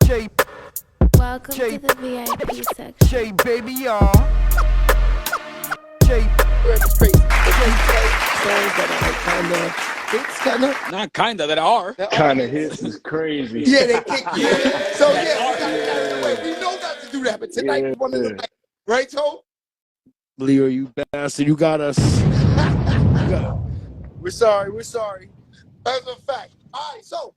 Welcome to the VIP section. SHEABABY, y'all. It's crazy. Songs that are Not kinda, that are. Kind of hits is crazy. Yeah, they kick you. Yeah. So yeah, we got to carry away. We know not to do that, but tonight is one of the nights. Right, Toe? Leo, you bastard, you got us. We're sorry. That's a fact. All right, so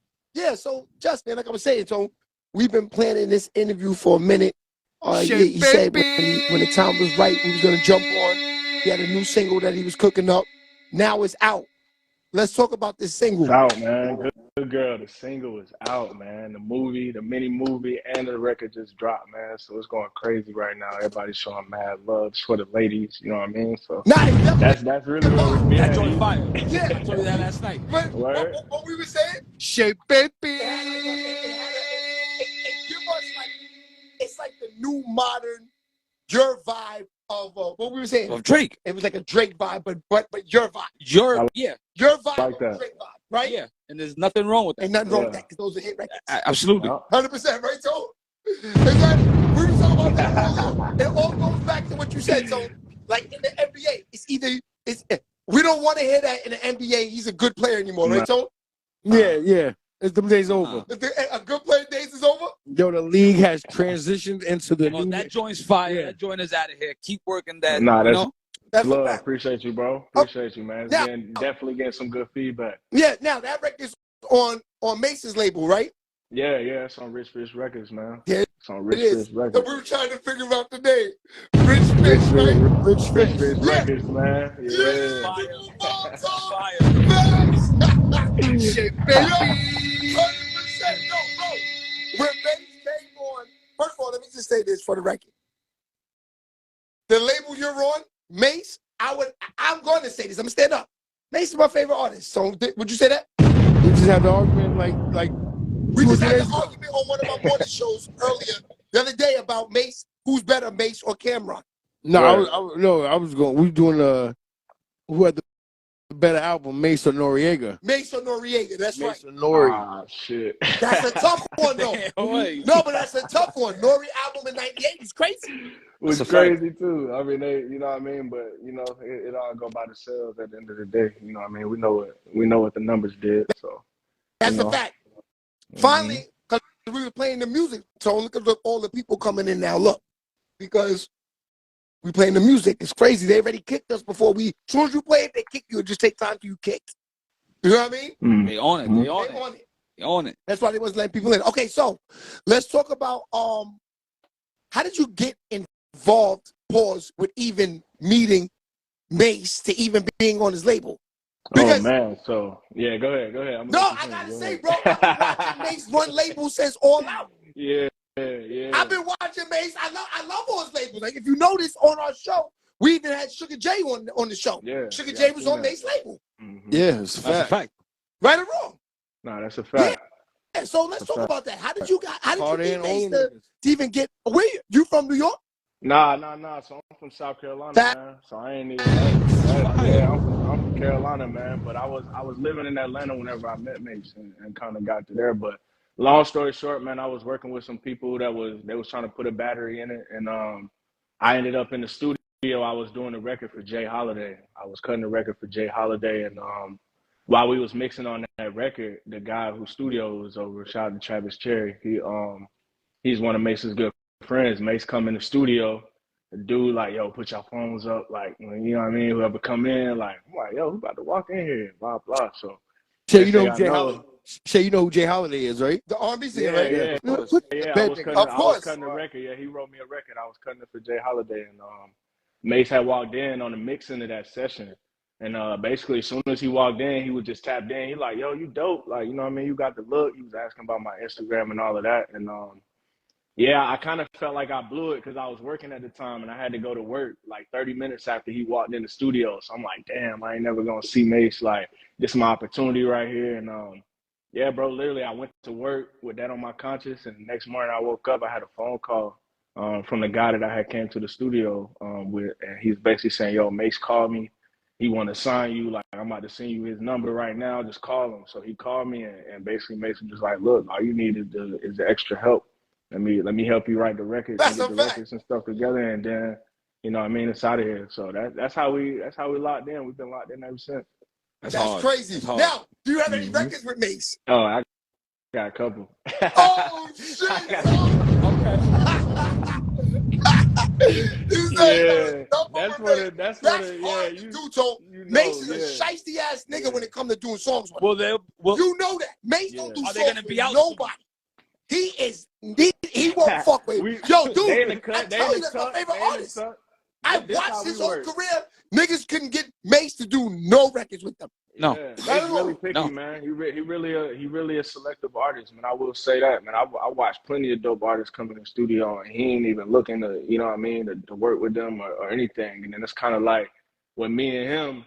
Justin, like I was saying, so we've been planning this interview for a minute. He said when the time was right, we was gonna jump on. He had a new single that he was cooking up. Now it's out. Let's talk about this single. It's out, man. Good girl. The single is out, man. The mini movie, and the record just dropped, man. So it's going crazy right now. Everybody's showing mad love. It's for the ladies, you know what I mean? So that's really what we're That joint fire. Yeah. I told you that last night. But Word. what we were saying? SHEABABY. Give us it's like the new modern your vibe of what we were saying. Of Drake. It was like a Drake vibe, but your vibe. Your vibe, like that. Drake vibe, right? Yeah. And there's nothing wrong with that. Ain't nothing wrong with that because those are hit records. Absolutely. 100%, right, Toe? Exactly. We were talking about that. It all goes back to what you said. So, like in the NBA, we don't want to hear that in the NBA. He's a good player anymore, right, Toe? Yeah. It's the days over. A good player days is over. Yo, the league has transitioned into the new. That joint's fire. Yeah. That joint is out of here. Keep working that. Nah, you know? That's love. a fact. Appreciate you, bro. Appreciate you, man. Now- Definitely getting some good feedback. Yeah. Now that record's on Mase's label, right? Yeah, it's on Rich Fish Records, man. Yeah, It's on Rich it is. Fish So Records. we were trying to figure out the name. Rich Fish, right? Rich Rich Fish. Fish Records, man. Yeah. Fire. SHEABABY. 100%. No, bro. When Mase came on, first of all, let me just say this for the record. The label you're on, Mase, I'm going to say this. I'm going to stand up. Mase is my favorite artist. So would you say that? We just had the argument like We just had an argument on one of my morning shows earlier the other day about Mase. Who's better, Mase or Cameron? No, I was going. We doing who had the better album, Mase or Noriega? Mase or Noriega? That's right. Mase or Nori. Ah, shit. That's a tough one, though. Wait. No, but that's a tough one. Nori album in '98 is crazy. It's That's a fact. crazy too. I mean, you know what I mean, but you know, it all go by the sales at the end of the day. You know what I mean? We know what the numbers did. So That's you know. a fact. Finally, because we were playing the music, so look at all the people coming in now. Look, because we playing the music. It's crazy. They already kicked us before as soon as you play it, they kick you. It just take time to you kicked. You know what I mean? They on it. They on it. They on it. That's why they wasn't letting people in. Okay, so let's talk about how did you get involved, with even meeting Mase to even being on his label? Because, oh man, so yeah, go ahead. I gotta say, bro, I've been watching Mase run labels since All Out. Yeah. I've been watching Mase. I love all his labels. Like if you notice on our show, we even had Sugar J on the show. Yeah, Sugar J was on Mase label. Mm-hmm. Yeah, it's a That's a fact. fact. Right or wrong? Nah, that's a fact. Yeah. So let's talk about that. How did you Party get and Mase all to even get? Where you from? New York? Nah. So I'm from South Carolina, man. So I ain't even. I'm from Carolina, man. But I was living in Atlanta whenever I met Mase and kind of got to there. But long story short, man, I was working with some people they was trying to put a battery in it, and I ended up in the studio. I was doing the record for Jay Holiday. I was cutting the record for Jay Holiday, and while we was mixing on that record, the guy whose studio was over, shout out to Travis Cherry. He's one of Mace's good friends. Mase come in the studio, the dude like, yo, put your phones up, like, you know what I mean? Whoever come in, like, I'm like, yo, who about to walk in here? Blah blah. So, Shay, you know who Jay Holiday is, right? The R&B singer, right? Yeah. I was cutting the record. Yeah, he wrote me a record. I was cutting it for Jay Holiday, and Mase had walked in on the mix into that session. And basically, as soon as he walked in, he was just tapped in. He like, yo, you dope. Like, you know what I mean? You got the look. He was asking about my Instagram and all of that. And yeah, I kind of felt like I blew it because I was working at the time and I had to go to work like 30 minutes after he walked in the studio. So I'm like, damn, I ain't never going to see Mase. Like, this is my opportunity right here. And yeah, bro, literally, I went to work with that on my conscience. And the next morning I woke up, I had a phone call from the guy that I had came to the studio with. And he's basically saying, yo, Mase called me. He want to sign you. Like, I'm about to send you his number right now. Just call him. So he called me and basically Mase was just like, look, all you need is the extra help. let me help you write the records That's and a get the fact. records and stuff together, and then you know what I mean, it's out of here. So that's how we locked in. We've been locked in ever since. That's That's hard. crazy. That's hard. Now, do you have any records with Mase? Oh, I got a couple. Oh shit! You say that's what it. That's hard to do. So Mase is a shiesty ass nigga when it comes to doing songs with him. You know that Mase don't do Are they songs gonna be with out nobody. He won't fuck with. Yo, dude, they in the cut, I tell you that's my favorite artist. I watched his whole career. Niggas couldn't get Mase to do no records with them. No, he's really picky, man. He really a selective artist, man. I will say that, man. I watched plenty of dope artists come in the studio, and he ain't even looking to, you know what I mean, to work with them or anything. And then it's kind of like with me and him,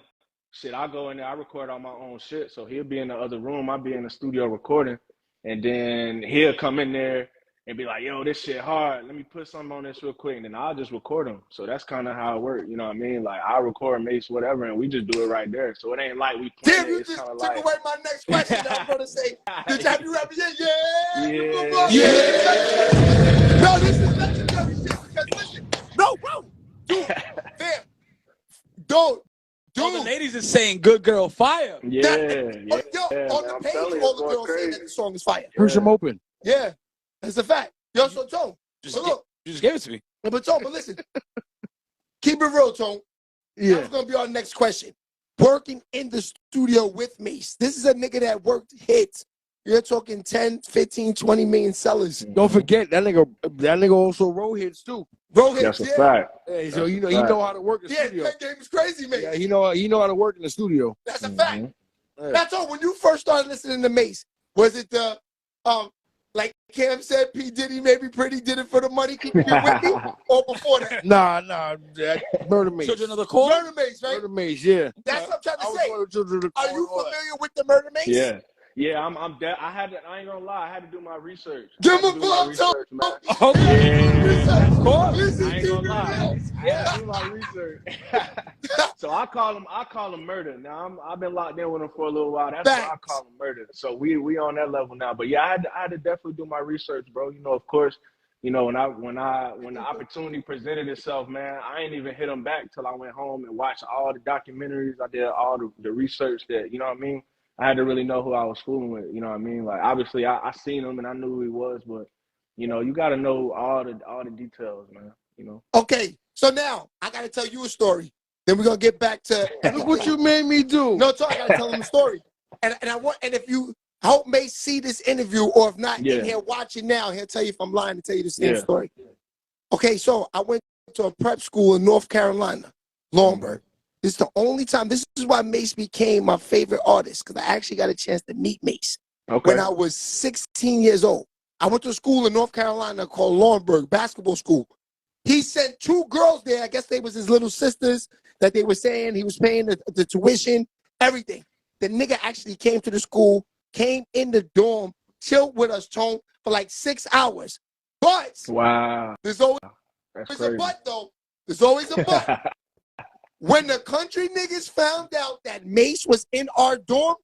shit. I go in there, I record all my own shit. So he'll be in the other room, I'll be in the studio recording, and then he'll come in there and be like, yo, this shit hard. Let me put something on this real quick. And then I'll just record them. So that's kind of how it works. You know what I mean? Like, I'll record Mase, whatever, and we just do it right there. So it ain't like we play it. You It's just kind of took like... away my next question. I was going to say, have you ever yet? No, this is legendary shit. Because listen, no, bro. Dude, fam. Dude. the ladies is saying good girl fire. On the page, all the girls saying that the song is fire. Push them open. Yeah, that's a fact. Yo, so Tone, You just gave it to me. but Tone, listen, keep it real, Tone. Yeah. That's gonna be our next question. Working in the studio with Mase. This is a nigga that worked hits. You're talking 10, 15, 20 million sellers. Don't forget that nigga also wrote hits too. Wrote hits, That's a fact. Hey, so you know he know how to work the studio. That game is crazy, man. Yeah, he know how to work in the studio. That's a fact. Yeah. That's all. When you first started listening to Mase, was it the like Cam said, P. Diddy maybe Pretty did it for the money, keeping it with me, or before that? Nah, Murder Mase. Children of the Corn? Murder Mase, right? Murder Mase, yeah. That's what I'm trying to say. Children of the Are Corn, you all that. familiar with the Murder Mase? Yeah, I ain't gonna lie, I had to do my research. Give him a plug, Tone. I Listen, ain't keep gonna it lie. real. I had to do my research. So I call him Murder. Now I've been locked in with him for a little while. That's why I call him Murder. So we on that level now. But yeah, I had to definitely do my research, bro. You know, of course, you know, when the opportunity presented itself, man, I ain't even hit him back till I went home and watched all the documentaries. I did all the research that, you know what I mean? I had to really know who I was fooling with, you know what I mean? Like, obviously, I seen him and I knew who he was, but, you know, you got to know all the details, man, you know? Okay, so now I got to tell you a story. Then we're going to get back to... Look what you made me do. No, I got to tell him a story. And if you... I hope Mase see this interview, or if not, in here, watch it now. He'll tell you if I'm lying to tell you the same story. Okay, so I went to a prep school in North Carolina, Longburg. This is the only time. This is why Mase became my favorite artist, because I actually got a chance to meet Mase when I was 16 years old. I went to a school in North Carolina called Longburg Basketball School. He sent 2 girls there. I guess they was his little sisters that they were saying he was paying the tuition, everything. The nigga actually came to the school, came in the dorm, chilled with us, Tone, for like 6 hours. But wow, there's always a but, though. There's always a but. When the country niggas found out that Mase was in our dorm,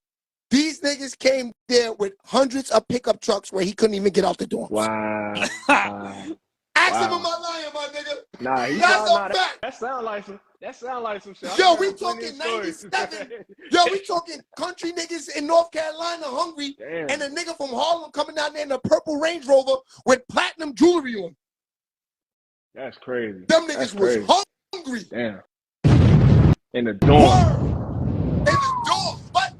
these niggas came there with hundreds of pickup trucks where he couldn't even get out the dorm. Wow. Ask him, am I lying, my nigga? Nah, that's a fact. That sound like some shit. Yo, we talking 97. Yo, we talking country niggas in North Carolina hungry. Damn. And a nigga from Harlem coming down there in a purple Range Rover with platinum jewelry on. That's crazy. Them niggas was hungry. Damn. In the dorm. In the dorm. But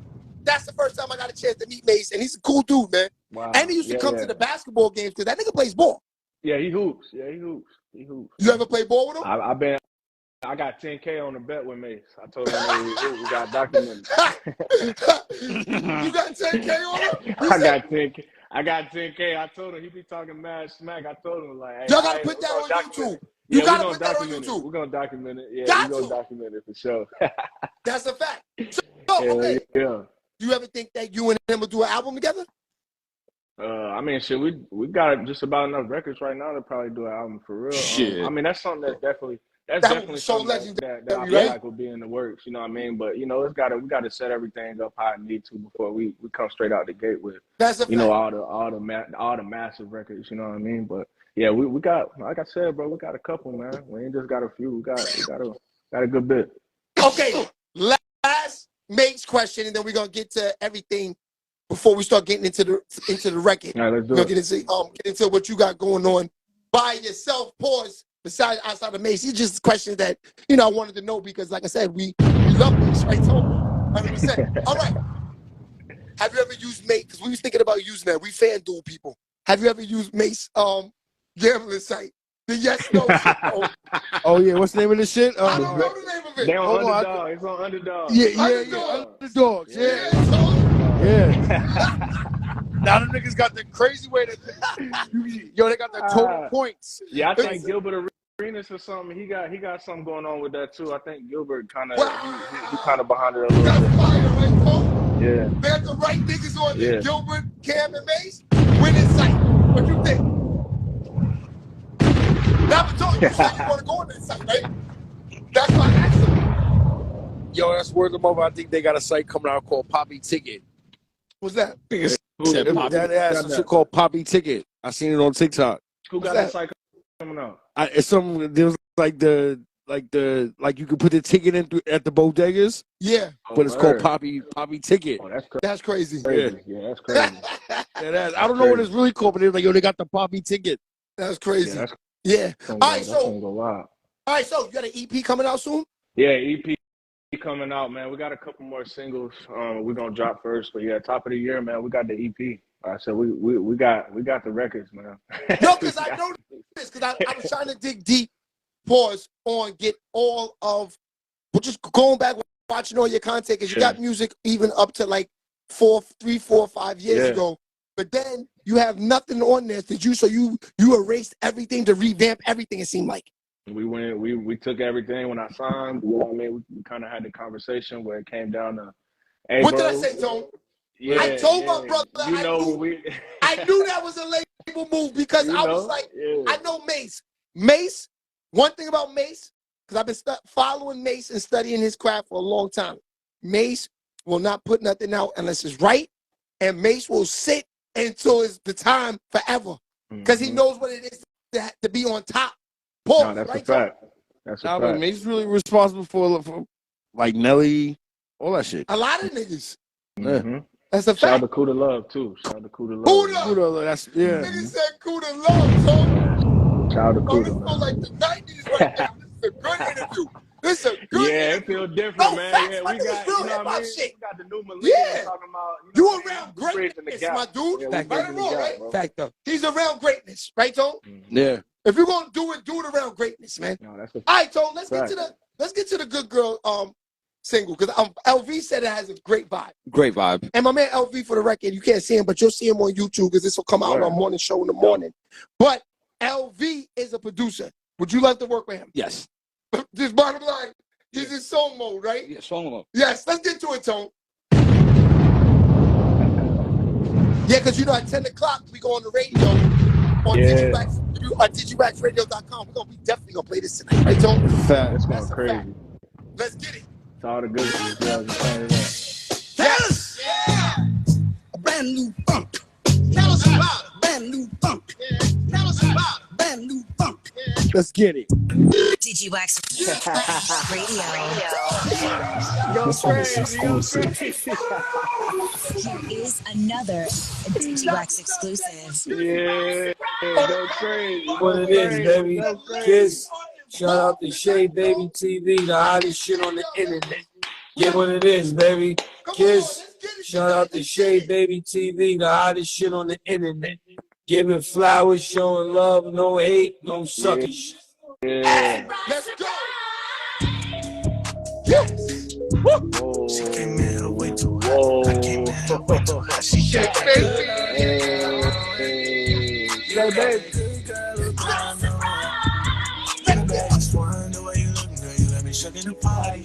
that's the first time I got a chance to meet Mase, and he's a cool dude, man. Wow. And he used to come to the basketball games, because that nigga plays ball. Yeah, he hoops. He hoops. You ever play ball with him? I got 10K on the bet with Mase. I told him we got documented. You got 10K on him? I got 10K. I told him he be talking mad smack. I told him like, hey, y'all gotta put that on YouTube. You gotta put that on YouTube. We're gonna document it. Yeah, we're gonna document it for sure. That's a fact. So, okay. Yeah. Do you ever think that you and him will do an album together? I mean, shit, we got just about enough records right now to probably do an album for real. Shit. I mean, that's something that's That's That definitely was so something that I legendary, feel right? like will be in the works. You know what I mean? But you know, we got to set everything up how it need to before we come straight out the gate with That's a fact. all the massive records. You know what I mean? But yeah, we got, like I said, bro, we got a couple, man. We ain't just got a few. We got a good bit. Okay, last Mase question, and then we're gonna get to everything before we start getting into the record. All right, let's do We're it. gonna get into what you got going on by yourself. Pause. Besides outside of Mase, it's just questions that I wanted to know because, like I said, we love Mase, right? So, 100%. All right. Have you ever used Mase? Because we was thinking about using that. We FanDuel people. Have you ever used Mase gambling site? The yes/no shit. Oh yeah, what's the name of this shit? I don't know the name of it. They on Hold on, Underdog. It's on Underdog. Yeah, Underdogs. Yeah. Now the niggas got the crazy way that they got the total points. Yeah, I think Gilbert Arenas or something. He got something going on with that too. I think Gilbert kind of he kind of behind it a little bit. Fire, right, Cole? Yeah. They got the right niggas on there. Gilbert, Cam, and Mase. Winning site. What you think? Now I'm telling you, said you want to go on that site, right? That's why I asked him. Yo, that's word of mouth. I think they got a site coming out called Poppy Ticket. What's that? That has some shit called Poppy Ticket. I seen it on TikTok. Who got that site coming out? It's some. There was like you could put the ticket in at the bodegas. Yeah, but it's called Poppy Ticket. Oh, that's crazy. Yeah, that's crazy. I don't know what it's really called, but they're like, yo, they got the Poppy Ticket. That's crazy. Yeah. All right, so you got an EP coming out soon? Yeah, EP coming out, man. We got a couple more singles. We're gonna drop first, but yeah, top of the year, man. We got the EP. So we got the records, man. No, because I know this because I was trying to dig deep. Pause on get all of. We're just going back watching all your content because you got music even up to like 3, 4, 5 years ago. But then you have nothing on there. So you erased everything to revamp everything. It seemed like. We took everything when I signed. You know what I mean? We kind of had the conversation where it came down to, hey, what bro, did I say, Tone? Yeah, I told my brother I knew that was a label move because I was like, I know Mase. Mase, one thing about Mase, because I've been following Mase and studying his craft for a long time. Mase will not put nothing out unless it's right, and Mase will sit until it's the time forever because he knows what it is to be on top. No, that's a fact. That's a fact. Mase's really responsible for like Nelly, all that shit. A lot of niggas. Mm-hmm. That's a fact. Shout out to Kuda Love too. Shout out to Kuda Love. Kuda, that's Niggas said Kuda Love, so. Shout out to Kuda. This feels like the 90s right now. This is a good interview. This is a good interview. It feels different, man. Facts, Yeah, we got, real you know what I mean? shit. We got the new millennium talking about. You around greatness, my dude. Yeah, right or wrong, right? Fact though. He's around greatness, right, Tone? Yeah. If you're gonna do it around greatness, man. No, that's all right, Tone. Let's get to the Good Girl single because LV said it has a great vibe. Great vibe. And my man LV, for the record, you can't see him, but you'll see him on YouTube because this will come out on our morning show in the morning. But LV is a producer. Would you like to work with him? Yes. Just bottom line, he's in song mode, right? Yeah, song mode. Yes, let's get to it, Tone. Yeah, because at 10 o'clock, we go on the radio on digibacksradio.com. We definitely going to play this tonight, right, Tone? That's going crazy. Let's get it. It's all the good girls. Yes! Yeah! A brand new funk. Tell us about it. Brand new funk. Tell us about it. Brand new funk. Let's get it. DigiWax Radio. Go crazy. Here is another DigiWax exclusive. Yeah, go crazy. What it is, baby. Kiss. Shout out to SHEABABYTV, the hottest shit on the internet. Get what it is, baby. Kiss. Shout out to SHEABABYTV, the hottest shit on the internet. Giving flowers, showing love, no hate, no sucky shit. Yeah. Let's go. Whoa. She came in her way too hot. Whoa. I came in her way too hot. She shake, baby. Hey, baby. The way you look, girl, you let me shook in the party.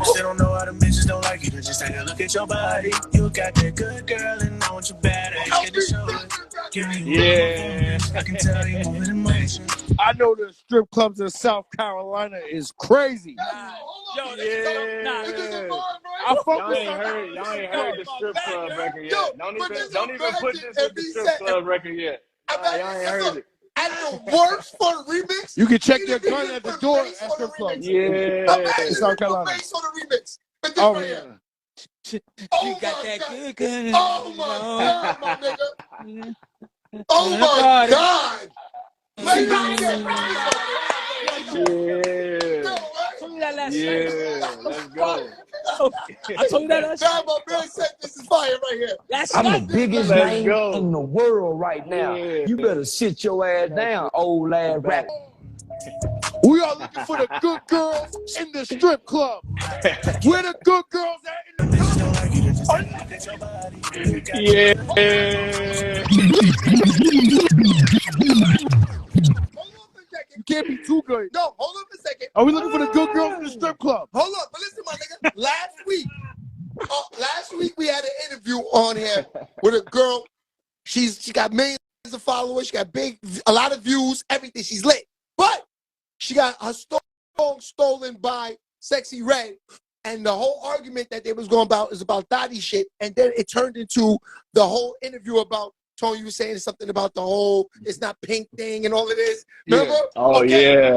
If they don't know how the bitches don't like you, then just take a look at your body. You got that good girl, and I want you bad. I ain't scared to show it. Give me I can tell you moving in motion. I know the strip clubs in South Carolina is crazy. Yo, Yeah. I fuck Y'all with ain't South heard. Y'all ain't heard the strip club record Yo, yet. Don't even put this with the strip club record yet. Y'all ain't heard it. And the worst for the remix. You can check your gun at the door at strip clubs. Yeah. Imagine South if Carolina. Mase on the remix. But this Oh right yeah. here. She Oh got my that God. good gun. Oh my God, my nigga. Oh my Party. God. Play that Yeah. I told you that last night. Yeah. Let's go. I told you that last Now night. my man said this is fire right here. Last I'm the night. biggest Let's name go. in the world right now. Yeah. You better sit your ass down, old ass Back. rapper. We are looking for the good girls in the strip club. Where the good girls at in the Bitches don't club? like you, they just take a look at your body. You got Yeah. Hold on for a second. You can't be too good. No, hold on for a second. Are we looking for the good girls in the strip club? Hold on, but listen, my nigga. Last week we had an interview on here with a girl. She got millions of followers. She got a lot of views, everything. She's lit. But she got her song stolen by Sexy Red. And the whole argument that they was going about is about Dottie shit. And then it turned into the whole interview about Tony was saying something about the whole it's not pink thing and all of this. Remember? Oh Okay. yeah.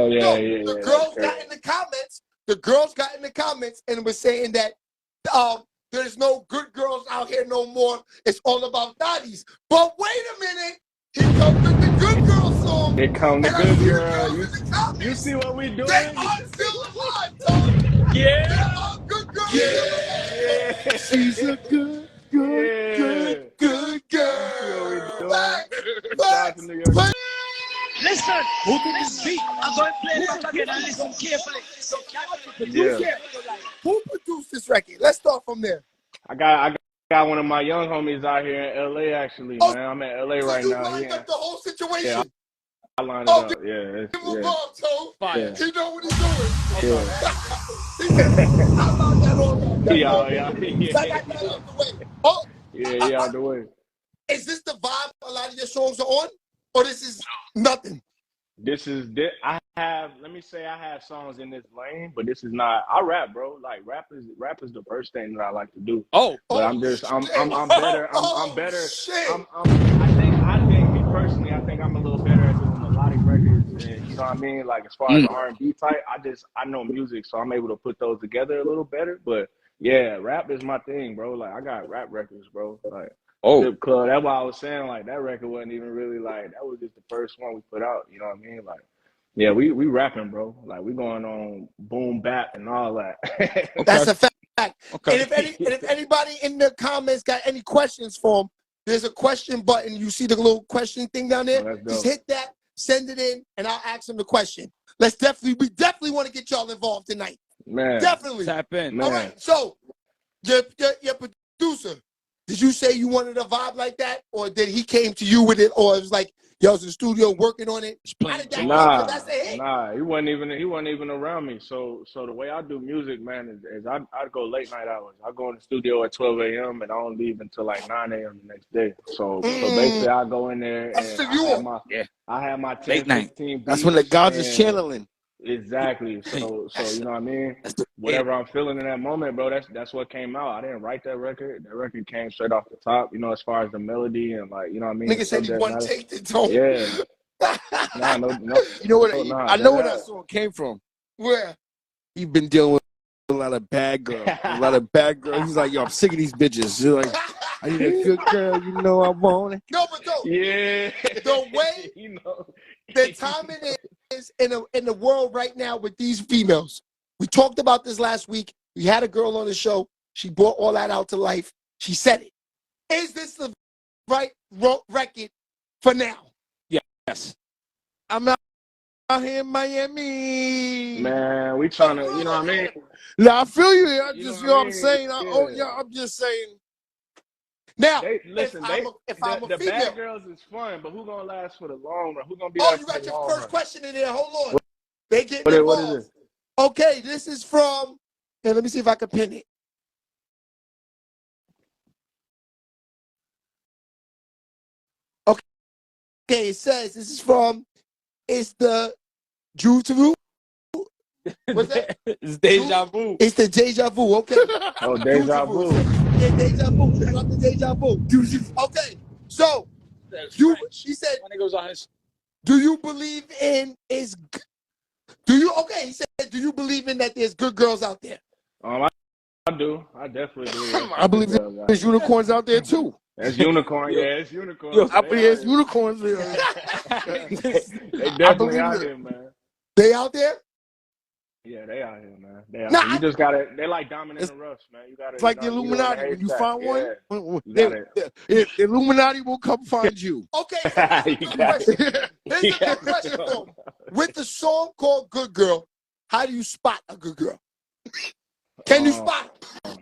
The girls got in the comments. The girls got in the comments and was saying that there's no good girls out here no more. It's all about Dotties. But wait a minute. Here comes with the good girl song. Here come the And I good see the girl. girls in the comments. You see what we doing? They are still alive, Tony. Yeah. There are good girls still alive. Yeah. She's a good Yeah. Good You see what we girl. doing? Facts. Shout out to New York. Facts. Listen, Who did this beat? I'm going to play this again and listen carefully. Yeah. Who produced this record? Let's start from there. I got one of my young homies out here in LA actually, man. I'm in LA So right you now. lined up the whole situation? Yeah, I lined it up. Yeah. Give him a bomb, Tone. Fire. He know what he's doing. Yeah. He said, how about that all right? That's all Yeah. good. I got that out the way. Oh, Yeah, out the way. is this the vibe a lot of your songs are on? Or this is nothing? I have songs in this lane, but this is not. I rap, bro. Like rap is the first thing that I like to do. Oh. But I'm better. I'm better. Shit. I think me personally, I think I'm a little better at doing melodic records, and you know what I mean. Like as far as the R&B type, I know music, so I'm able to put those together a little better. But yeah, rap is my thing, bro. Like I got rap records, bro. Like Strip Club. That's why I was saying like that record wasn't even really like that was just the first one we put out. You know what I mean? Like. Yeah, we rapping, bro. Like we going on boom bap and all that. That's a fact. Okay. And if anybody in the comments got any questions for him, there's a question button. You see the little question thing down there? Oh, just hit that, send it in, and I'll ask him the question. We definitely want to get y'all involved tonight. Man. Definitely. Tap in. Man. All right. So your producer, did you say you wanted a vibe like that? Or did he came to you with it? Or it was like, yo, I was in the studio working on it? How did that go? That's a hit. Nah, he wasn't even around me. So the way I do music, man, is I go late night hours. I go in the studio at 12 a.m. and I don't leave until like 9 a.m. the next day. So basically I go in there and I have my 10, 15 beats. That's when the gods is channeling. Exactly. So you know what I mean? Whatever I'm feeling in that moment, bro, that's what came out. I didn't write that record. That record came straight off the top, you know, as far as the melody and like, you know what I mean? Nigga said he one take it, Tone. Yeah. No. You know what? I know where that song came from. Where? He's been dealing with a lot of bad girls. He's like, yo, I'm sick of these bitches. He's like, I need a good girl, you know I want it. No, but though, the way you know the timing is in the world right now with these females. We talked about this last week. We had a girl on the show. She brought all that out to life. She said it. Is this the right record for now? Yes. I'm out here in Miami. Man, we trying to, you know what I mean? Yeah, I feel you. I You just, know you know what what I'm saying? Yeah. I'm just saying. Now, the female, bad girls is fun, but who gonna last for the long run? Who gonna be oh, there you for got the your long first run? question in there. Hold on. They get What involved. is it? Okay, this is from, here, let me see if I can pin it. Okay, it says this is from. It's the Drew to What's that? It's deja vu. It's the deja vu. Okay. Oh, deja vu. Yeah, deja vu. Shout out to deja vu. Okay. So he said, My nigga was on his. do you believe in okay, he said, do you believe in that there's good girls out there? I do. I definitely do. I believe there's unicorns out there too. That's unicorn. Yeah, it's unicorn. Yo, I believe there's unicorns there. They definitely out here, man. They out there? Yeah, they out here, man. They out here. You just gotta. They like dominant and rush, man. You gotta. It's like the Illuminati. When you find one, the the Illuminati will come find you. Okay. Here's a good question, though. With the song called "Good Girl," how do you spot a good girl? Can you spot them?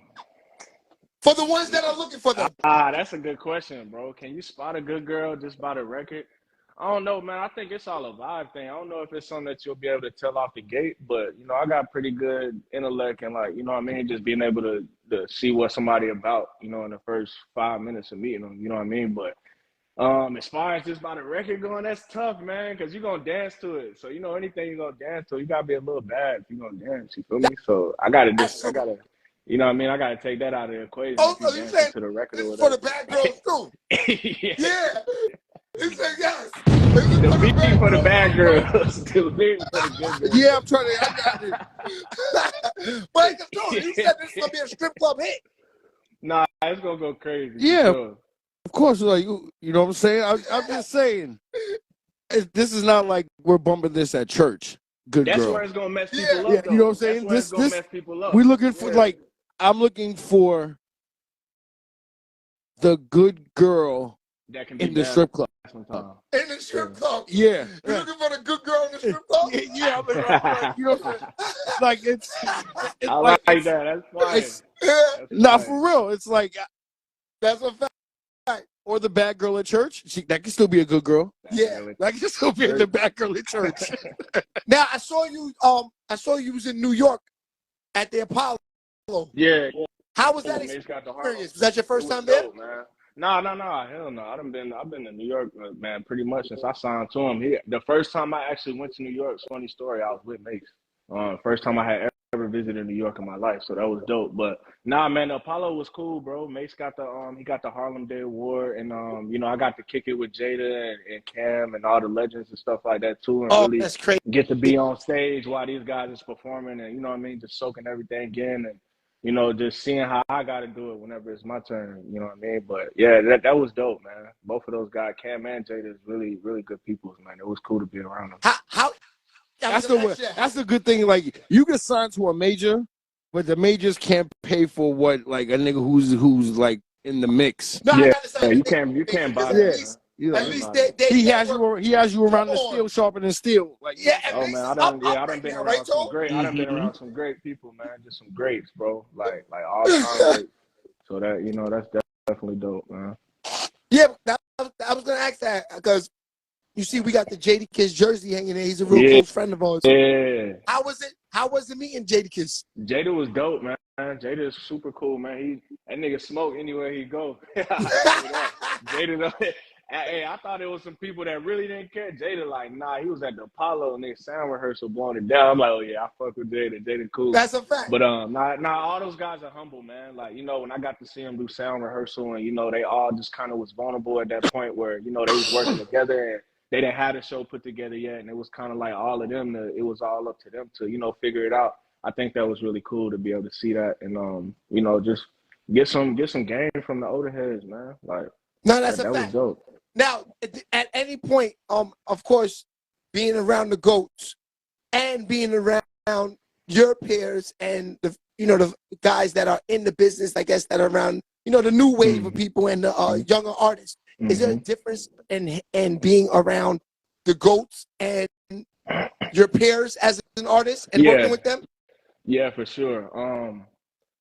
For the ones that are looking for them? That's a good question, bro. Can you spot a good girl just by the record? I don't know, man. I think it's all a vibe thing. I don't know if it's something that you'll be able to tell off the gate, but I got pretty good intellect and you know what I mean, just being able to see what somebody about, in the first 5 minutes of meeting them, you know what I mean? But as far as just by the record going, that's tough, man, because you're gonna dance to it. So anything you're gonna dance to, you gotta be a little bad if you're gonna dance, you feel me? So I gotta you know what I mean? I gotta take that out of the equation. Oh, so you saying to the record or for the bad girls too? Yeah. He said yes. The beat for the bad girls. The lyrics for the good girls. Yeah, I'm trying to. I got it. But you said this is gonna be a strip club hit. Nah, it's gonna go crazy. Yeah, sure. Of course. Like you know what I'm saying. I'm just saying. This is not like we're bumping this at church. Good That's girl. where it's gonna mess people up. Yeah, Though. you know what I'm saying. That's where it's gonna mess people up. We're looking for I'm looking for the good girl that can be in the strip club. Sometimes. In the strip club. Yeah. You looking for the good girl in the strip club? Yeah, I'm like, you know what I'm saying? Like it's I like that. That's fine. Not for real. It's like that's a fact. Or the bad girl at church. That can still be a good girl. Yeah, that can still be the bad girl at church. Now I saw you was in New York at the Apollo. Yeah. How was that experience? Was that your first time there? Man. No, hell no. I've been to New York, man, pretty much since I signed to him. The first time I actually went to New York, funny story, I was with Mase. First time I had ever visited New York in my life, so that was dope. But nah, man, the Apollo was cool, bro. Mase got the Harlem Day Award, and I got to kick it with Jada and Cam and all the legends and stuff like that too, and really that's crazy. Get to be on stage while these guys is performing, and you know what I mean, just soaking everything in, and just seeing how I got to do it whenever it's my turn, you know what I mean? But yeah, that was dope, man. Both of those guys, Cam and Jada, is really, really good people, man. It was cool to be around them. How that's the good thing. Like you get signed to a major, but the majors can't pay for what like a nigga who's like in the mix. No, yeah, you can't buy that. At least he has you around the steel, sharpening steel. Like oh man, I done been around some great. I done been around some great people, man. Just some greats, bro. Like all time greats. So that that's definitely dope, man. Yeah, I was gonna ask that because you see, we got the Jadakiss jersey hanging there. He's a real close friend of ours. Yeah. How was it meeting Jadakiss? Jada was dope, man. Jada is super cool, man. That nigga smoke anywhere he go. Jada, hey, I thought it was some people that really didn't care. Jada, like, nah, he was at the Apollo and they sound rehearsal blowing it down. I'm like, oh yeah, I fuck with Jada. Jada cool. That's a fact. But all those guys are humble, man. Like, when I got to see them do sound rehearsal and they all just kind of was vulnerable at that point where they was working together and they didn't have the show put together yet, and it was kind of like all of them. It was all up to them to figure it out. I think that was really cool to be able to see that and just get some game from the older heads, man. Like, no, that's a fact. Was dope. Now, at any point, of course, being around the GOATs and being around your peers and the guys that are in the business, I guess, that are around the new wave of people and the younger artists. Is there a difference in being around the GOATs and your peers as an artist and working with them? Yeah, for sure.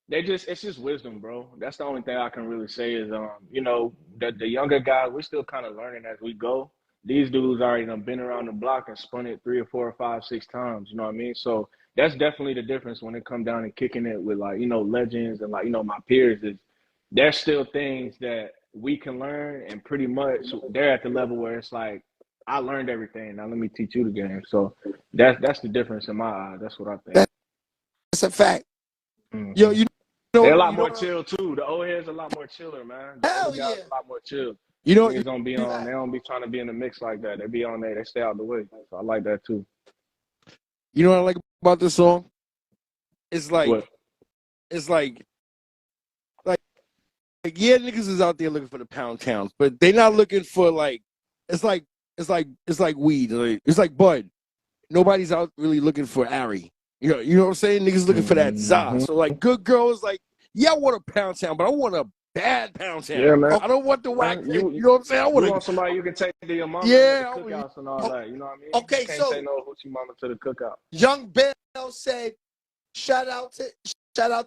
It's just wisdom, bro. That's the only thing I can really say is, the younger guys, we're still kind of learning as we go. These dudes already done been around the block and spun it 3 or 4 or 5, 6 times. You know what I mean? So that's definitely the difference when it come down and kicking it with legends and my peers is there's still things that we can learn and pretty much they're at the level where it's like I learned everything. Now let me teach you the game. So that's the difference in my eyes. That's what I think. That's a fact. Mm-hmm. Yo, you know, they're a lot more chill too. The old heads are a lot more chiller, man. The older guys are a lot more chill. You know, niggas don't be on. They don't be trying to be in the mix like that. They be on there. They stay out the way. So I like that too. You know what I like about this song? It's like, What? it's like yeah, niggas is out there looking for the pound towns, but they not looking for like, it's like weed. Like, it's like bud. Nobody's out really looking for Ari. You know what I'm saying? Niggas looking for that za. So like, good girl is like, yeah, I want a pound town, but I want a bad pound town. Yeah, man. I don't want the whack. You know what I'm saying? I want somebody you can take to your mama yeah, to the cookouts and all that. You know what I mean? Okay, you can't so say no hoochie mama to the cookout. Young Bell said, shout out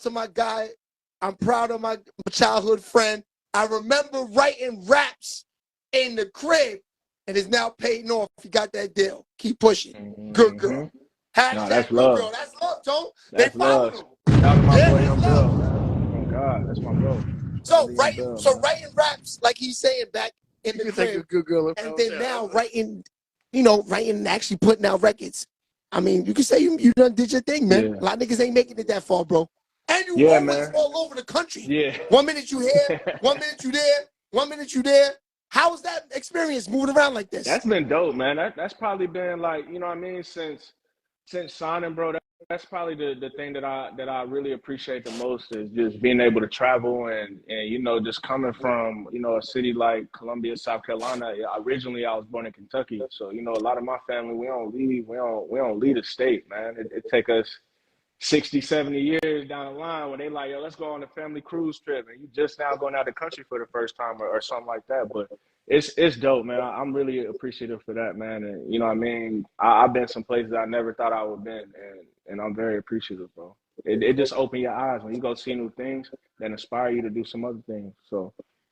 to my guy. I'm proud of my childhood friend. I remember writing raps in the crib and is now paying off. He got that deal. Keep pushing. Mm-hmm. Good girl. No, that's good love. girl. That's love, Tone. They followed him. Shout out to my boy Young love. Bell, man. Oh God, that's my bro. So writing raps like he's saying back in the crib, good girl, and then now writing, and actually putting out records. I mean, you can say you done did your thing, man. Yeah. A lot of niggas ain't making it that far, bro. And you always all over the country. Yeah. 1 minute you here, 1 minute you there, 1 minute you there. How was that experience moving around like this? That's been dope, man. That's probably been like, you know what I mean, since signing, bro. That's probably the thing that I really appreciate the most is just being able to travel and just coming from a city like Columbia, South Carolina. Originally, I was born in Kentucky, so a lot of my family we don't leave the state, man. It take us 60, 70 years down the line when they like, yo, let's go on a family cruise trip, and you just now going out of the country for the first time or something like that. But it's dope, man. I'm really appreciative for that, man. And you know what I mean? I've been some places I never thought I would have been, and I'm very appreciative, bro. It just open your eyes when you go see new things that inspire you to do some other things. So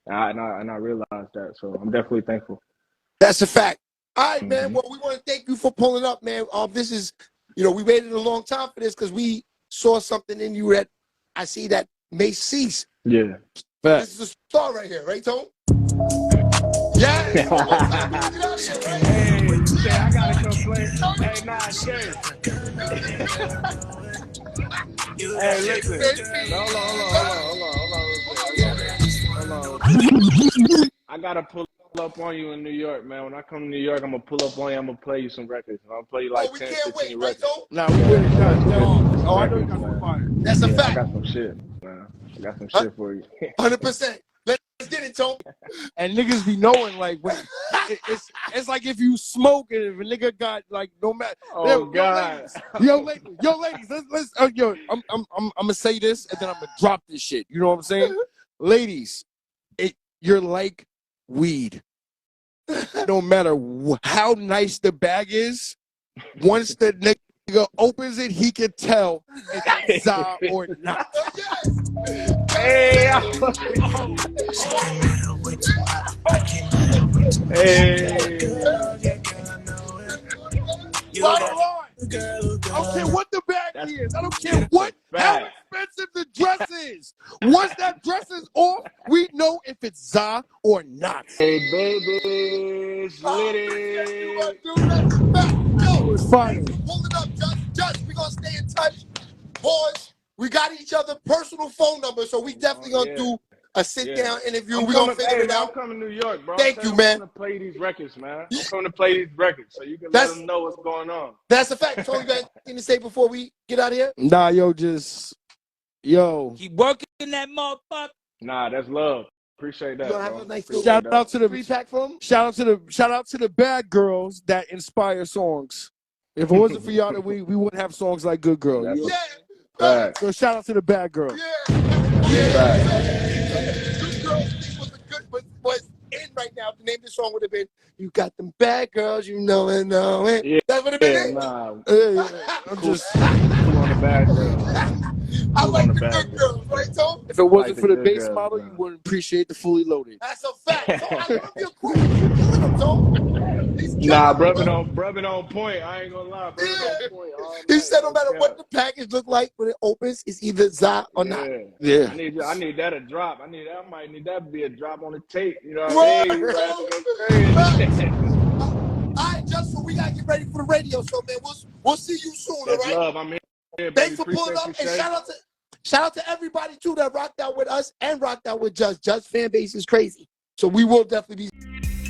I realized that. So I'm definitely thankful. That's a fact. All right, man. Well, we want to thank you for pulling up, man. This is, we waited a long time for this because we saw something in you that I see that Mase. Yeah. This is a star right here, right, Tone? Yeah. Hey, I gotta complain. Hey, nah, Shay. Hey, listen. Hold on. I gotta pull up on you in New York, man. When I come to New York, I'm gonna pull up on you. I'm gonna play you some records. I'm gonna play you like 10, 15 records. Right, we will. Oh, I know you got some fire. That's a fact. I got some shit, man. I got some shit for you. 100%. Let's get it, Tone. And niggas be knowing like when it's like if you smoke and if a nigga got like no matter. Oh God. Yo ladies, let's I'm gonna say this and then I'm gonna drop this shit. You know what I'm saying? Ladies, you're like weed. No matter how nice the bag is, once the nigga opens it, he can tell if it's za or not. Hey. I don't care what the bag is. I don't care how expensive the dress is. Once that dress is off, we know if it's za or not. Hey, baby, lit. It's fine. Hold it up, Just. We're gonna stay in touch. Boys, we got each other personal phone numbers, so we definitely gonna do a sit-down interview. We're gonna figure it out. I'm coming to New York, bro. Thank you, man. I'm coming to play these records, man. I'm coming to play these records so you can let them know what's going on. That's a fact. Tony, you got anything to say before we get out of here? Nah, yo. Keep working that motherfucker. Nah, that's love. Appreciate that, Have a nice Shout out to the 3-pack from. Shout out to the bad girls that inspire songs. If it wasn't for y'all, we wouldn't have songs like Good Girl. So shout out to the bad girl. Good Girl was in right now. The name of the song would have been "You Got Them Bad Girls, You Know It, Know It." Yeah, that would have been it. Nah. I'm just on the bad girl. I like the good girls, right, Tom? If it wasn't for the base model, you wouldn't appreciate the fully loaded. That's a fact. So I love your question. Nah, brother on point. I ain't gonna lie, brother on point. He said no matter what the package look like when it opens, it's either za or not. Yeah. I need that to drop. I might need that to be a drop on the tape. You know what I mean? get ready for the radio show, man. We'll see you soon, all That's right? love. I'm here, baby. Thanks for pulling Appreciate up, you, and Shay. shout out to everybody too that rocked out with us and rocked out with Just. Just fan base is crazy, so we will definitely be.